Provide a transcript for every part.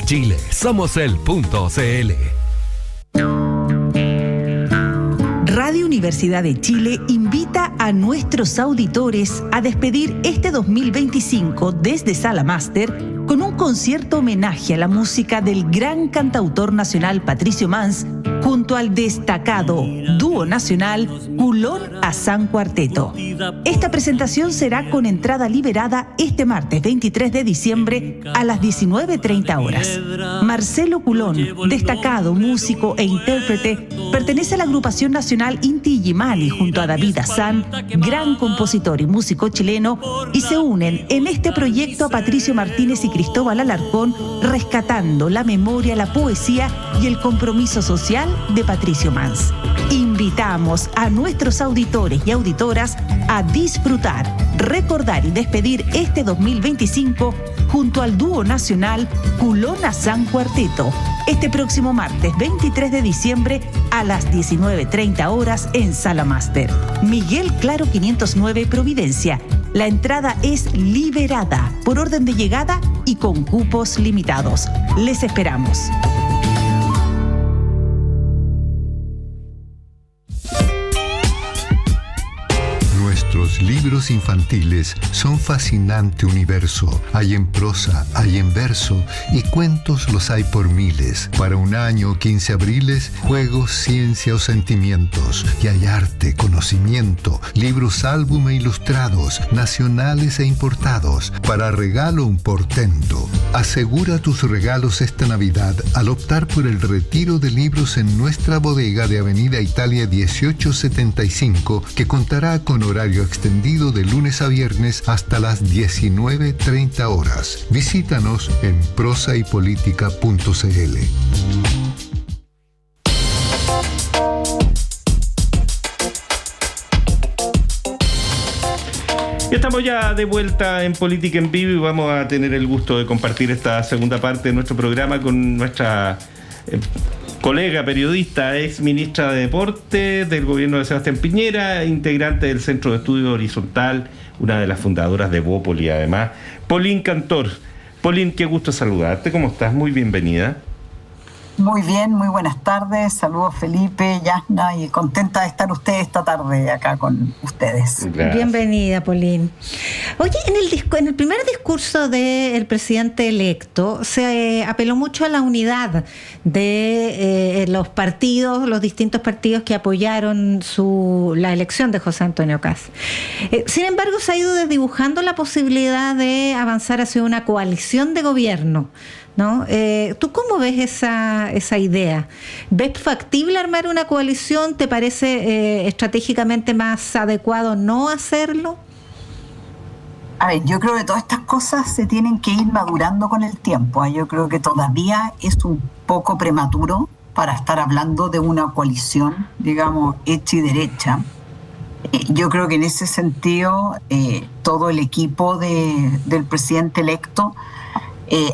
Chile, somos el.cl. Radio Universidad de Chile invita a nuestros auditores a despedir este 2025 desde Sala Máster con un concierto homenaje a la música del gran cantautor nacional Patricio Mans junto al destacado dúo nacional Culón Azán Cuarteto. Esta presentación será con entrada liberada este martes 23 de diciembre a las 19:30 horas. Marcelo Culón, destacado músico e intérprete, pertenece a la agrupación nacional Inti Illimani junto a David Azán, gran compositor y músico chileno, y se unen en este proyecto a Patricio Martínez y Cristóbal Alarcón, rescatando la memoria, la poesía y el compromiso social de Patricio Mans. Invitamos a nuestros auditores y auditoras a disfrutar, recordar y despedir este 2025 junto al dúo nacional Culón Azán Cuarteto, este próximo martes 23 de diciembre a las 19:30 horas en Sala Máster. Miguel Claro 509 Providencia. La entrada es liberada por orden de llegada y con cupos limitados. Les esperamos. Nuestros libros infantiles son fascinante universo. Hay en prosa, hay en verso y cuentos los hay por miles. Para un año, 15 abriles, juegos, ciencia o sentimientos. Y hay arte, conocimiento, libros álbum e ilustrados, nacionales e importados. Para regalo un portento. Asegura tus regalos esta Navidad al optar por el retiro de libros en nuestra bodega de Avenida Italia 1875, que contará con horario extendido de lunes a viernes hasta las 19:30 horas. Visítanos en prosaypolitica.cl. Estamos ya de vuelta en Política en Vivo y vamos a tener el gusto de compartir esta segunda parte de nuestro programa con nuestra colega periodista, ex ministra de Deportes del gobierno de Sebastián Piñera, integrante del Centro de Estudio Horizontal, una de las fundadoras de Bópoli, además, Pauline Cantor. Pauline, qué gusto saludarte. ¿Cómo estás? Muy bienvenida. Muy bien, muy buenas tardes. Saludos Felipe, Yasna, y contenta de estar esta tarde acá con ustedes. Gracias. Bienvenida, Pauline. Oye, en el primer discurso del presidente electo se apeló mucho a la unidad de los partidos, los distintos partidos que apoyaron la elección de José Antonio Kast. Sin embargo, se ha ido desdibujando la posibilidad de avanzar hacia una coalición de gobierno, ¿no? ¿Tú cómo ves esa idea? ¿Ves factible armar una coalición? ¿Te parece estratégicamente más adecuado no hacerlo? A ver, yo creo que todas estas cosas se tienen que ir madurando con el tiempo. Yo creo que todavía es un poco prematuro para estar hablando de una coalición, digamos, hecha y derecha. Yo creo que en ese sentido todo el equipo del presidente electo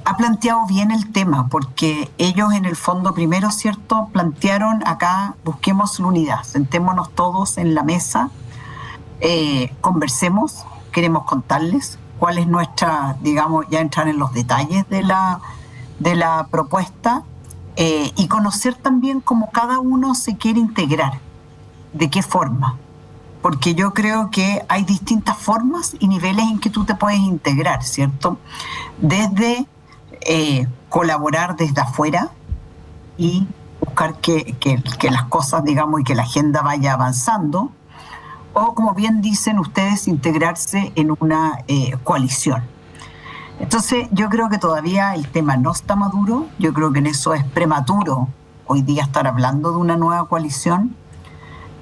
ha planteado bien el tema, porque ellos en el fondo primero, ¿cierto?, plantearon acá, busquemos la unidad, sentémonos todos en la mesa, conversemos, queremos contarles cuál es nuestra, digamos, ya entrar en los detalles de la propuesta y conocer también cómo cada uno se quiere integrar, de qué forma. Porque yo creo que hay distintas formas y niveles en que tú te puedes integrar, ¿cierto? Desde colaborar desde afuera y buscar que las cosas, digamos, y que la agenda vaya avanzando, o como bien dicen ustedes, integrarse en una coalición. Entonces yo creo que todavía el tema no está maduro, yo creo que en eso es prematuro hoy día estar hablando de una nueva coalición,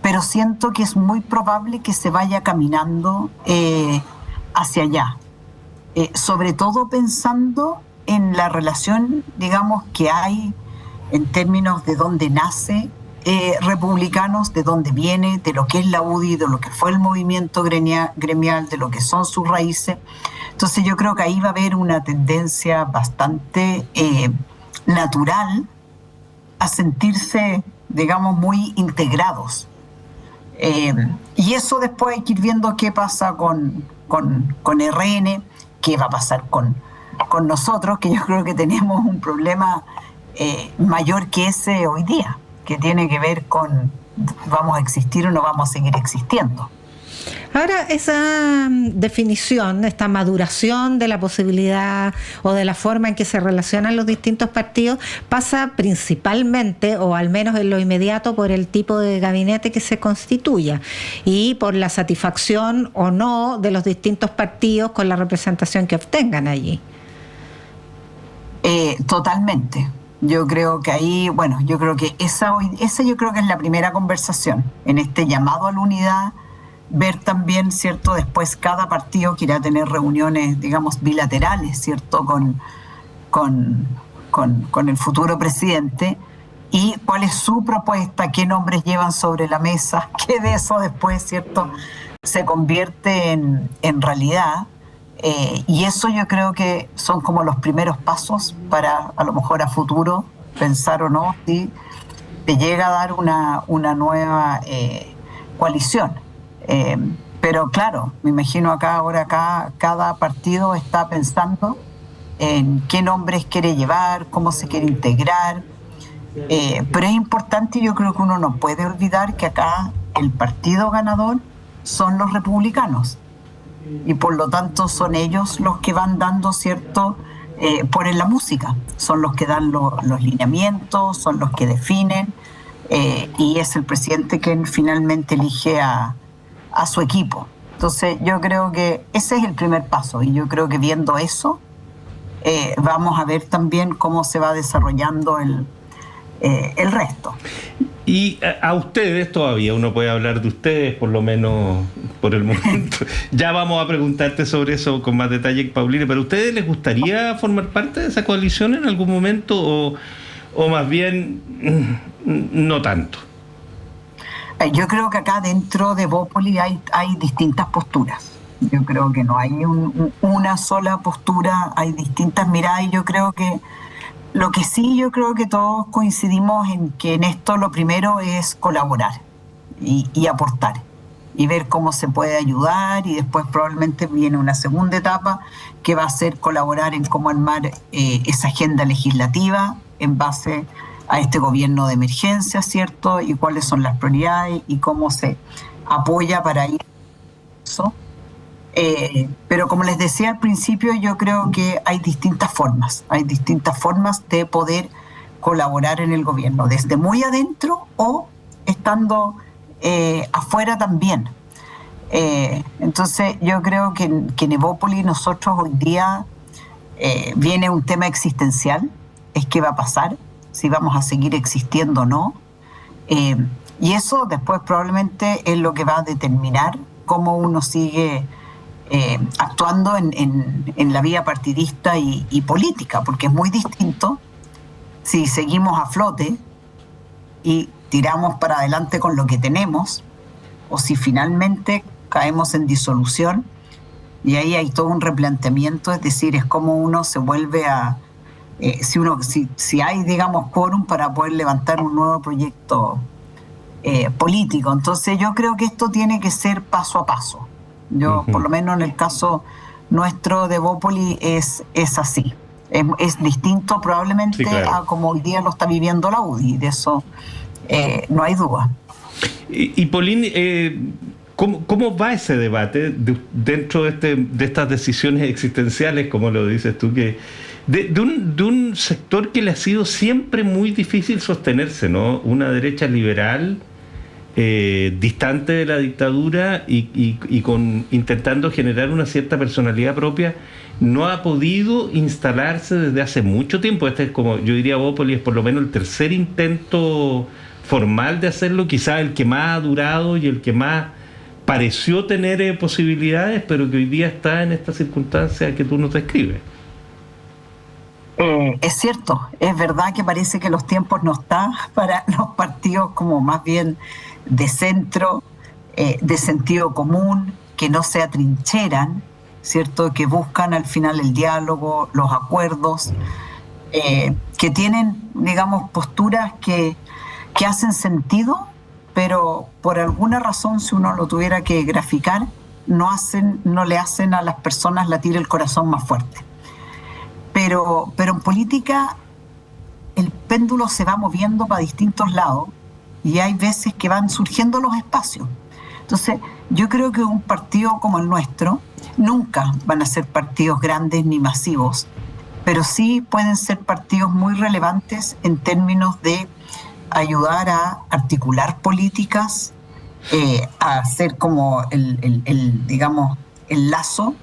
pero siento que es muy probable que se vaya caminando hacia allá, sobre todo pensando en la relación, digamos, que hay en términos de dónde nace Republicanos, de dónde viene, de lo que es la UDI, de lo que fue el movimiento gremial, de lo que son sus raíces. Entonces yo creo que ahí va a haber una tendencia bastante natural a sentirse, digamos, muy integrados. Y eso después hay que ir viendo qué pasa con RN, qué va a pasar con con nosotros, que yo creo que tenemos un problema mayor que ese hoy día, que tiene que ver con vamos a existir o no vamos a seguir existiendo. Ahora, esa definición, esta maduración de la posibilidad o de la forma en que se relacionan los distintos partidos pasa principalmente, o al menos en lo inmediato, por el tipo de gabinete que se constituya y por la satisfacción o no de los distintos partidos con la representación que obtengan allí. Totalmente. Yo creo que ahí, bueno, yo creo que esa yo creo que es la primera conversación en este llamado a la unidad. Ver también, ¿cierto? Después cada partido que irá a tener reuniones, digamos, bilaterales, ¿cierto? Con el futuro presidente, y cuál es su propuesta, qué nombres llevan sobre la mesa, qué de eso después, ¿cierto? Se convierte en realidad. Y eso yo creo que son como los primeros pasos para, a lo mejor a futuro, pensar o no, si te llega a dar una nueva coalición. Pero claro, me imagino ahora cada partido está pensando en qué nombres quiere llevar, cómo se quiere integrar. Pero es importante, yo creo que uno no puede olvidar que acá el partido ganador son los republicanos. Y por lo tanto son ellos los que van dando, ¿cierto? Ponen la música, son los que dan los lineamientos, son los que definen, y es el presidente quien finalmente elige a su equipo. Entonces yo creo que ese es el primer paso, y yo creo que viendo eso vamos a ver también cómo se va desarrollando el resto. Y a ustedes todavía, uno puede hablar de ustedes por lo menos por el momento. Ya vamos a preguntarte sobre eso con más detalle, Paulina, pero ¿a ustedes les gustaría formar parte de esa coalición en algún momento o más bien no tanto? Yo creo que acá dentro de Evópolis hay distintas posturas. Yo creo que no hay una sola postura, hay distintas miradas, y yo creo que lo que sí, yo creo que todos coincidimos en que en esto lo primero es colaborar y aportar y ver cómo se puede ayudar, y después probablemente viene una segunda etapa que va a ser colaborar en cómo armar esa agenda legislativa en base a este gobierno de emergencia, ¿cierto? Y cuáles son las prioridades y cómo se apoya para ir a eso. Pero como les decía al principio, yo creo que hay distintas formas de poder colaborar en el gobierno, desde muy adentro o estando afuera también. Entonces yo creo que en Evópolis nosotros hoy día viene un tema existencial, es qué va a pasar, si vamos a seguir existiendo o no, y eso después probablemente es lo que va a determinar cómo uno sigue actuando en la vía partidista y política, porque es muy distinto si seguimos a flote y tiramos para adelante con lo que tenemos, o si finalmente caemos en disolución, y ahí hay todo un replanteamiento, es decir, es como uno se vuelve a si hay, digamos, quórum para poder levantar un nuevo proyecto político. Entonces yo creo que esto tiene que ser paso a paso. Yo, por lo menos en el caso nuestro de Evópolis, es así. Es distinto probablemente, sí, claro, a como hoy día lo está viviendo la UDI, de eso no hay duda. Y Paulín, ¿cómo va ese debate dentro de estas decisiones existenciales, como lo dices tú, que de un sector que le ha sido siempre muy difícil sostenerse, ¿no? Una derecha liberal, distante de la dictadura y intentando generar una cierta personalidad propia, no ha podido instalarse desde hace mucho tiempo. Este es, como yo diría, Evópolis es por lo menos el tercer intento formal de hacerlo, quizás el que más ha durado y el que más pareció tener posibilidades, pero que hoy día está en esta circunstancia que tú nos describes. Es cierto, es verdad que parece que los tiempos no están para los partidos como más bien de centro, de sentido común, que no se atrincheran, ¿cierto? Que buscan al final el diálogo, los acuerdos, que tienen, digamos, posturas que hacen sentido, pero por alguna razón, si uno lo tuviera que graficar, no le hacen a las personas latir el corazón más fuerte. pero en política el péndulo se va moviendo para distintos lados y hay veces que van surgiendo los espacios. Entonces, yo creo que un partido como el nuestro nunca van a ser partidos grandes ni masivos, pero sí pueden ser partidos muy relevantes en términos de ayudar a articular políticas, a hacer como digamos, el lazo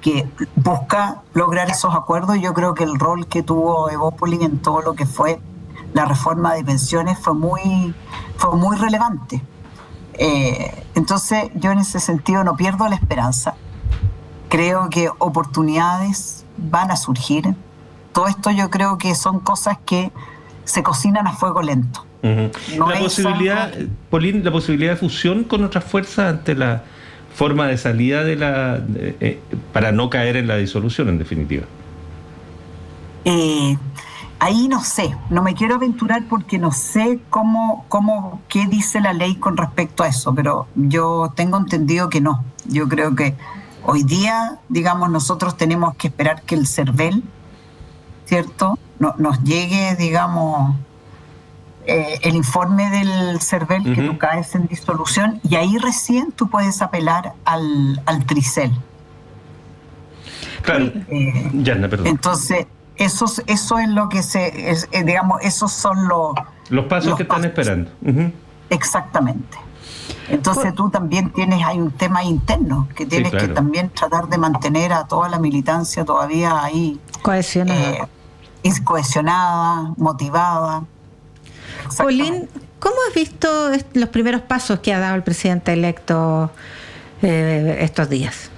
que busca lograr esos acuerdos. Yo creo que el rol que tuvo Evópolis en todo lo que fue la reforma de pensiones fue muy relevante. Entonces, yo en ese sentido no pierdo la esperanza. Creo que oportunidades van a surgir. Todo esto yo creo que son cosas que se cocinan a fuego lento. Uh-huh. La posibilidad, Pauline, la posibilidad de fusión con otras fuerzas ante la forma de salida para no caer en la disolución, en definitiva. Ahí no sé, no me quiero aventurar porque no sé qué dice la ley con respecto a eso, pero yo tengo entendido que no. Yo creo que hoy día, digamos, nosotros tenemos que esperar que el CERVEL, ¿cierto?, nos llegue, digamos, el informe del CERVEL, que tú caes en disolución, y ahí recién tú puedes apelar al TRICEL. Claro, Yarna, perdón. Entonces, eso es lo que digamos, esos son los pasos que están esperando. Uh-huh. Exactamente. Entonces tú también hay un tema interno que tienes que también tratar de mantener a toda la militancia todavía ahí cohesionada, motivada. Pauline, ¿cómo has visto los primeros pasos que ha dado el presidente electo estos días?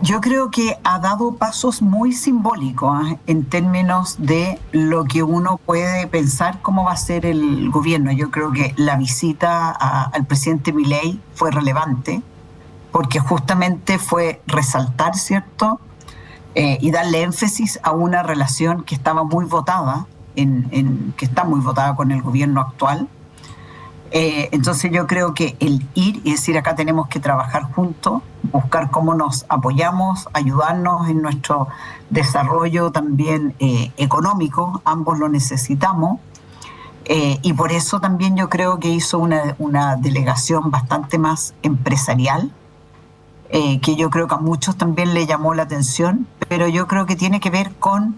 Yo creo que ha dado pasos muy simbólicos en términos de lo que uno puede pensar cómo va a ser el gobierno. Yo creo que la visita al presidente Milei fue relevante porque justamente fue resaltar, ¿cierto?, y darle énfasis a una relación que estaba muy votada, que está muy votada con el gobierno actual. Entonces yo creo que el ir y decir acá tenemos que trabajar juntos, buscar cómo nos apoyamos, ayudarnos en nuestro desarrollo también económico, ambos lo necesitamos, y por eso también yo creo que hizo una delegación bastante más empresarial, que yo creo que a muchos también le llamó la atención, pero yo creo que tiene que ver con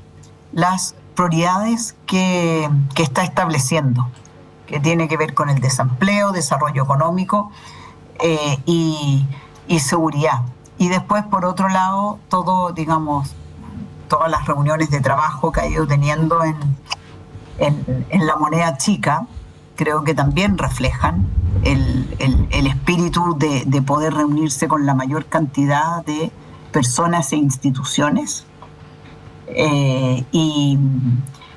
las prioridades que está estableciendo, que tiene que ver con el desempleo, desarrollo económico y seguridad. Y después, por otro lado, todas las reuniones de trabajo que ha ido teniendo en la moneda chica, creo que también reflejan el espíritu de poder reunirse con la mayor cantidad de personas e instituciones.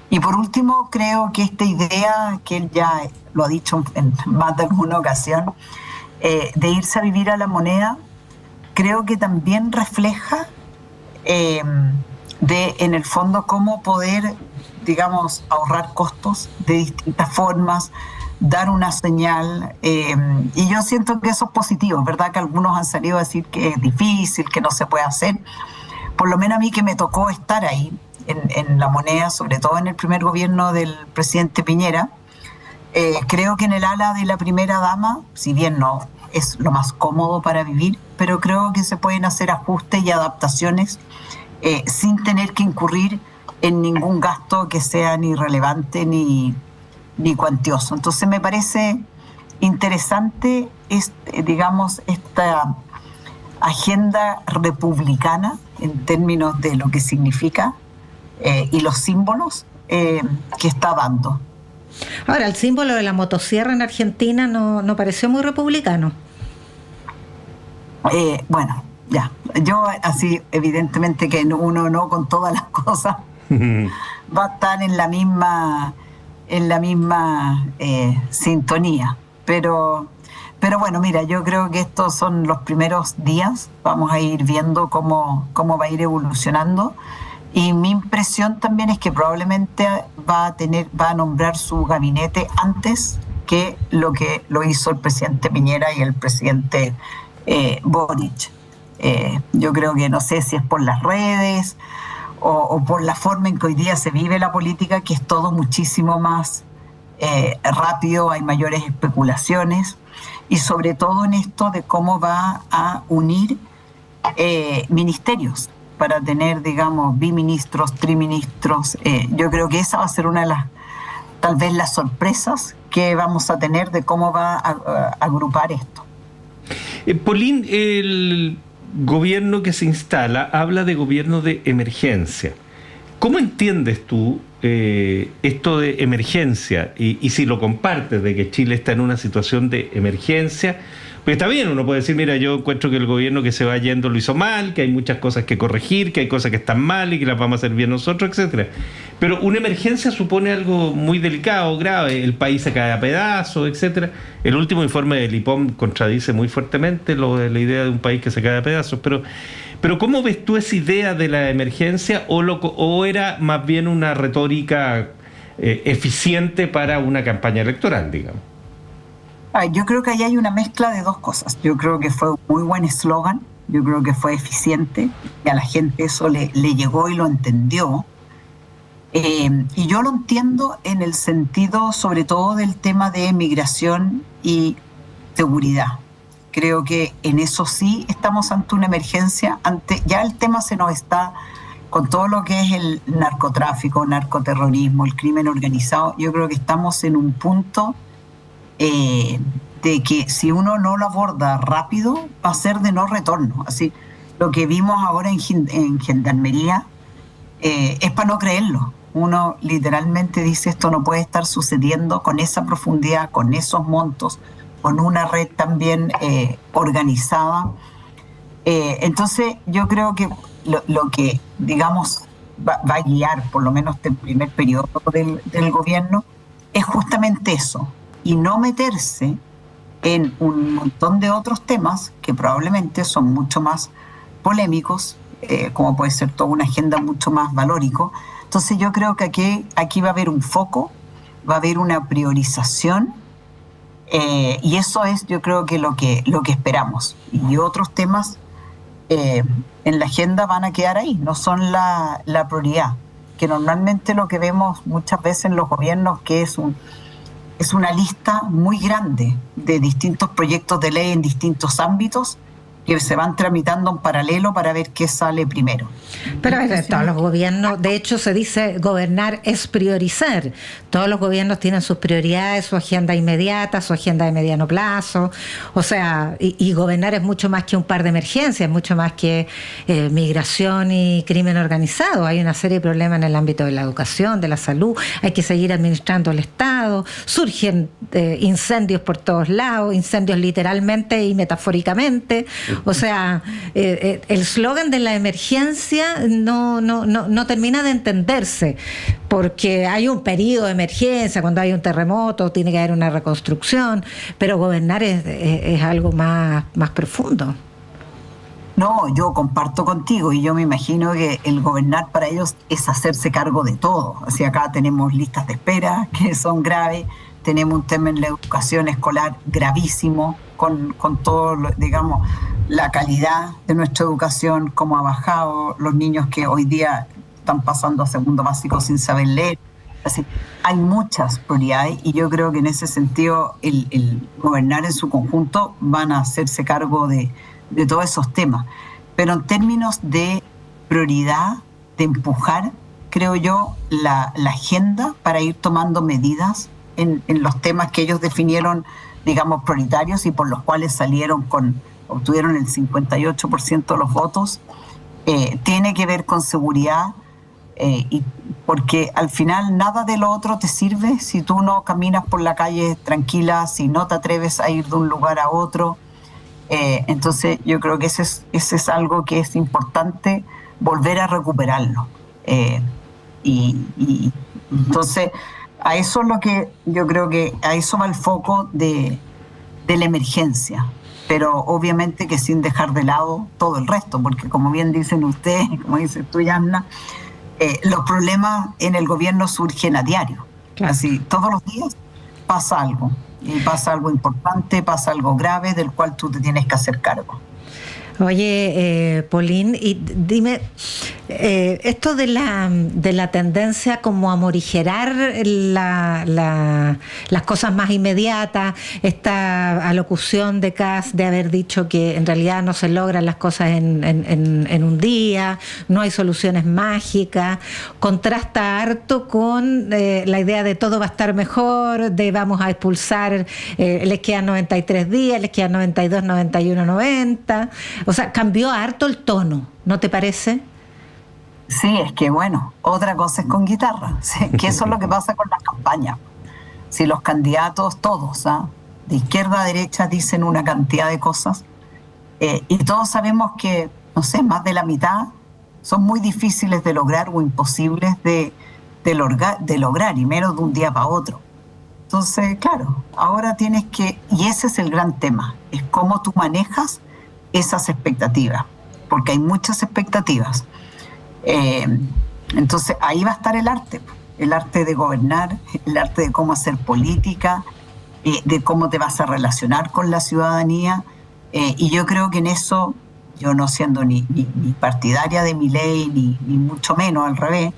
Y por último, creo que esta idea, que él ya lo ha dicho en más de alguna ocasión, de irse a vivir a la moneda, creo que también refleja en el fondo cómo poder, digamos, ahorrar costos de distintas formas, dar una señal, y yo siento que eso es positivo, ¿verdad? Que algunos han salido a decir que es difícil, que no se puede hacer. Por lo menos a mí, que me tocó estar ahí en la moneda, sobre todo en el primer gobierno del presidente Piñera, creo que en el ala de la primera dama, si bien no es lo más cómodo para vivir, pero creo que se pueden hacer ajustes y adaptaciones sin tener que incurrir en ningún gasto que sea ni relevante ni cuantioso. Entonces me parece interesante esta agenda republicana en términos de lo que significa y los símbolos que está dando. Ahora, el símbolo de la motosierra en Argentina no pareció muy republicano. Bueno, ya. Yo así, evidentemente que uno no con todas las cosas va a estar en la misma sintonía. Pero bueno, mira, yo creo que estos son los primeros días. Vamos a ir viendo cómo va a ir evolucionando. Y mi impresión también es que probablemente va a nombrar su gabinete antes que lo hizo el presidente Piñera y el presidente Boric. Yo creo que, no sé si es por las redes o por la forma en que hoy día se vive la política, que es todo muchísimo más rápido, hay mayores especulaciones, y sobre todo en esto de cómo va a unir ministerios para tener, digamos, biministros, triministros. Yo creo que esa va a ser una de las, tal vez, las sorpresas que vamos a tener de cómo va a agrupar esto. Pauline, el gobierno que se instala habla de gobierno de emergencia. ¿Cómo entiendes tú esto de emergencia? Y si lo compartes, de que Chile está en una situación de emergencia, pues está bien, uno puede decir, mira, yo encuentro que el gobierno que se va yendo lo hizo mal, que hay muchas cosas que corregir, que hay cosas que están mal y que las vamos a hacer bien nosotros, etcétera. Pero una emergencia supone algo muy delicado, grave, el país se cae a pedazos, etcétera. El último informe del IPOM contradice muy fuertemente lo de la idea de un país que se cae a pedazos, pero ¿cómo ves tú esa idea de la emergencia o era más bien una retórica eficiente para una campaña electoral, digamos? Yo creo que ahí hay una mezcla de dos cosas. Yo creo que fue un muy buen eslogan, yo creo que fue eficiente, y a la gente eso le llegó y lo entendió. Y yo lo entiendo en el sentido sobre todo del tema de migración y seguridad. Creo que en eso sí estamos ante una emergencia, ya el tema se nos está, con todo lo que es el narcotráfico, narcoterrorismo, el crimen organizado, yo creo que estamos en un punto de que si uno no lo aborda rápido, va a ser de no retorno. Así, lo que vimos ahora en Gendarmería es para no creerlo. Uno literalmente dice, esto no puede estar sucediendo con esa profundidad, con esos montos, con una red también organizada. Entonces yo creo que lo que, digamos, va a guiar por lo menos el primer periodo del gobierno es justamente eso, y no meterse en un montón de otros temas que probablemente son mucho más polémicos, como puede ser toda una agenda mucho más valórico. Entonces yo creo que aquí va a haber un foco, va a haber una priorización, y eso es, yo creo que lo que esperamos. Y otros temas en la agenda van a quedar ahí, no son la prioridad, que normalmente lo que vemos muchas veces en los gobiernos, que es una lista muy grande de distintos proyectos de ley en distintos ámbitos que se van tramitando en paralelo para ver qué sale primero. Pero todos los gobiernos, de hecho se dice gobernar es priorizar. Todos los gobiernos tienen sus prioridades, su agenda inmediata, su agenda de mediano plazo. O sea, y gobernar es mucho más que un par de emergencias, mucho más que migración y crimen organizado. Hay una serie de problemas en el ámbito de la educación, de la salud. Hay que seguir administrando el Estado. Surgen incendios por todos lados, incendios literalmente y metafóricamente. O sea, el eslogan de la emergencia no termina de entenderse, porque hay un periodo de emergencia, cuando hay un terremoto tiene que haber una reconstrucción, pero gobernar es algo más profundo. No, yo comparto contigo, y yo me imagino que el gobernar para ellos es hacerse cargo de todo. Así, acá tenemos listas de espera que son graves, tenemos un tema en la educación escolar gravísimo, con todo, digamos, la calidad de nuestra educación, cómo ha bajado, los niños que hoy día están pasando a segundo básico sin saber leer. Así, hay muchas prioridades, y yo creo que en ese sentido el gobernar en su conjunto van a hacerse cargo de todos esos temas. Pero en términos de prioridad, de empujar, creo yo, la agenda para ir tomando medidas en los temas que ellos definieron, digamos, prioritarios, y por los cuales obtuvieron el 58% de los votos, tiene que ver con seguridad, y porque al final nada de lo otro te sirve si tú no caminas por la calle tranquila, si no te atreves a ir de un lugar a otro. Entonces yo creo que ese es algo que es importante volver a recuperarlo. Y entonces a eso es lo que yo creo que a eso va el foco de la emergencia, pero obviamente que sin dejar de lado todo el resto, porque como bien dicen ustedes, como dices tú, Yanna, los problemas en el gobierno surgen a diario. Claro. Así, todos los días pasa algo, y pasa algo importante, pasa algo grave del cual tú te tienes que hacer cargo. Oye, Pauline, y dime, esto de la tendencia como a morigerar las cosas más inmediatas, esta alocución de Kast de haber dicho que en realidad no se logran las cosas en un día, no hay soluciones mágicas, contrasta harto con la idea de todo va a estar mejor, de vamos a expulsar, les quedan 93 días, les quedan 92, 91, 90... O sea, cambió harto el tono, ¿no te parece? Sí, es que bueno, otra cosa es con guitarra, ¿sí? Que eso es lo que pasa con las campañas. Si los candidatos, todos, de izquierda a derecha, dicen una cantidad de cosas, y todos sabemos que, no sé, más de la mitad son muy difíciles de lograr o imposibles de lograr, y menos de un día para otro. Entonces, claro, ahora tienes que, y ese es el gran tema, es cómo tú manejas esas expectativas, porque hay muchas expectativas. Entonces ahí va a estar el arte de gobernar, el arte de cómo hacer política, de cómo te vas a relacionar con la ciudadanía, y yo creo que en eso, yo no siendo ni partidaria de Milei, ni mucho menos, al revés,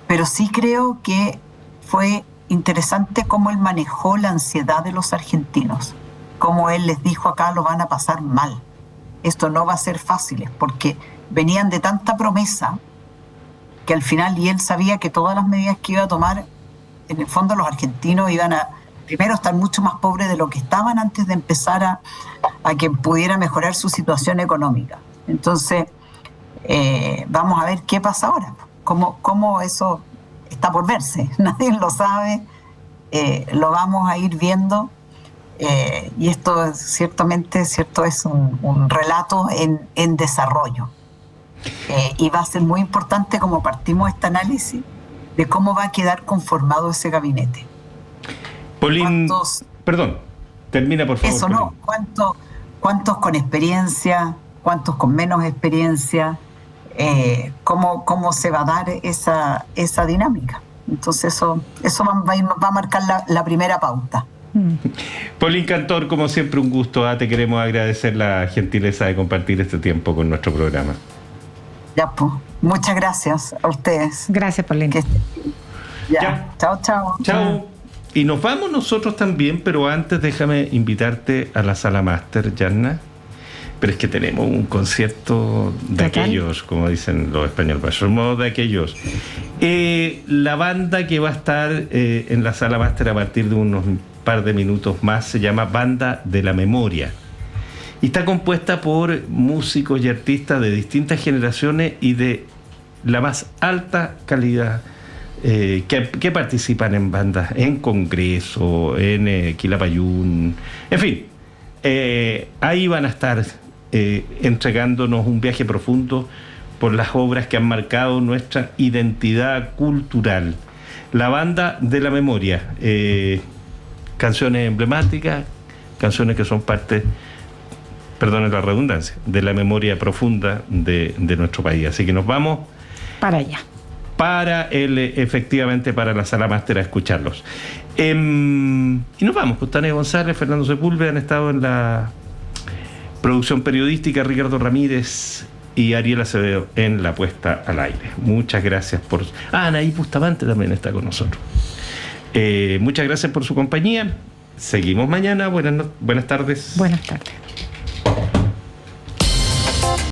pero sí creo que fue interesante cómo él manejó la ansiedad de los argentinos, como él les dijo acá, lo van a pasar mal. Esto no va a ser fácil, porque venían de tanta promesa que al final, y él sabía que todas las medidas que iba a tomar, en el fondo los argentinos iban a, primero, estar mucho más pobres de lo que estaban antes de empezar a que pudiera mejorar su situación económica. Entonces, vamos a ver qué pasa ahora, cómo eso está por verse, nadie lo sabe, lo vamos a ir viendo. Y esto es, ciertamente es un relato en desarrollo, y va a ser muy importante como partimos este análisis de cómo va a quedar conformado ese gabinete. Pauline, perdón, termina por favor. Eso no, cuántos con experiencia, cuántos con menos experiencia, cómo se va a dar esa dinámica. Entonces eso va a marcar la primera pauta. Pauline Cantor, como siempre, un gusto. Te queremos agradecer la gentileza de compartir este tiempo con nuestro programa. Ya, pues, muchas gracias a ustedes. Gracias, Pauline. Ya. Chao. Y nos vamos nosotros también, pero antes déjame invitarte a la Sala Máster, Yanna. Pero es que tenemos un concierto de aquellos, como dicen los españoles, somos de aquellos. La banda que va a estar en la Sala Máster a partir de unos par de minutos más se llama Banda de la Memoria. Y está compuesta por músicos y artistas de distintas generaciones y de la más alta calidad, que participan en bandas, en Congreso, en Quilapayún, en fin. Ahí van a estar entregándonos un viaje profundo por las obras que han marcado nuestra identidad cultural. La Banda de la Memoria, canciones emblemáticas, canciones que son parte, perdone la redundancia, de la memoria profunda de nuestro país. Así que nos vamos para allá, efectivamente para la Sala Máster a escucharlos. Y nos vamos, pues Tania González, Fernando Sepúlveda han estado en la producción periodística, Ricardo Ramírez y Ariel Acevedo en la puesta al aire. Muchas gracias por... Anaí Bustamante también está con nosotros. Muchas gracias por su compañía. Seguimos mañana. Buenas tardes. Buenas tardes.